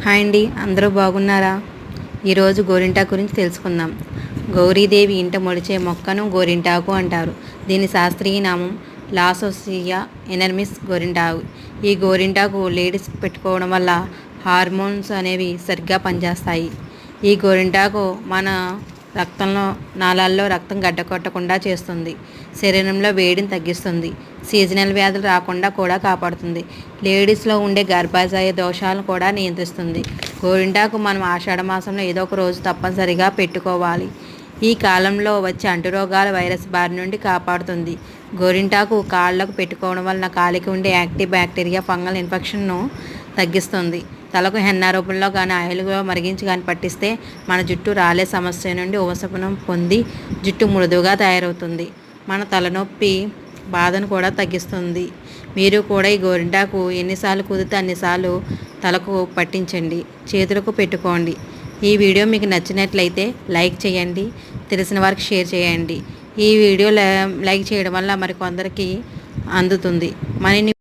Hi అండి, అందరూ బాగున్నారా? ఈరోజు గోరింటాకు గురించి తెలుసుకుందాం. గౌరీదేవి ఇంట మొలిచే మొక్కను గోరింటాకు అంటారు. దీని శాస్త్రీయ నామం లాసోసియా ఎనర్మిస్ గోరింటాకు. ఈ గోరింటాకు లేడీస్ పెట్టుకోవడం వల్ల హార్మోన్స్ అనేవి సరిగ్గా పనిచేస్తాయి. ఈ గోరింటాకు మన నాళాల్లో రక్తం గడ్డకట్టకుండా చేస్తుంది. శరీరంలో వేడిని తగ్గిస్తుంది. సీజనల్ వ్యాధులు రాకుండా కూడా కాపాడుతుంది. లేడీస్లో ఉండే గర్భాశయ దోషాలను కూడా నియంత్రిస్తుంది. గోరింటాకు మనం ఆషాఢ మాసంలో ఏదో ఒక రోజు తప్పనిసరిగా పెట్టుకోవాలి. ఈ కాలంలో వచ్చే అంటురోగాల వైరస్ బారి నుండి కాపాడుతుంది. గోరింటాకు కాళ్ళకు పెట్టుకోవడం వలన కాలికి ఉండే యాక్టివ్ బ్యాక్టీరియా ఫంగల్ ఇన్ఫెక్షన్ను తగ్గిస్తుంది. తలకు హెన్నా రూపంలో కానీ ఆయిల్గా మరిగించి కానీ పట్టిస్తే మన జుట్టు రాలే సమస్య నుండి ఉపశమనం పొంది జుట్టు మృదువుగా తయారవుతుంది. మన తలనొప్పి బాధను కూడా తగ్గిస్తుంది. మీరు కూడా ఈ గోరింటాకు ఎన్నిసార్లు కుదిరితే అన్నిసార్లు తలకు పట్టించండి, చేతులకు పెట్టుకోండి. ఈ వీడియో మీకు నచ్చినట్లయితే లైక్ చేయండి, తెలిసిన వారికి షేర్ చేయండి. ఈ వీడియో లైక్ చేయడం వల్ల మరి కొందరికి అందుతుంది. మరిన్ని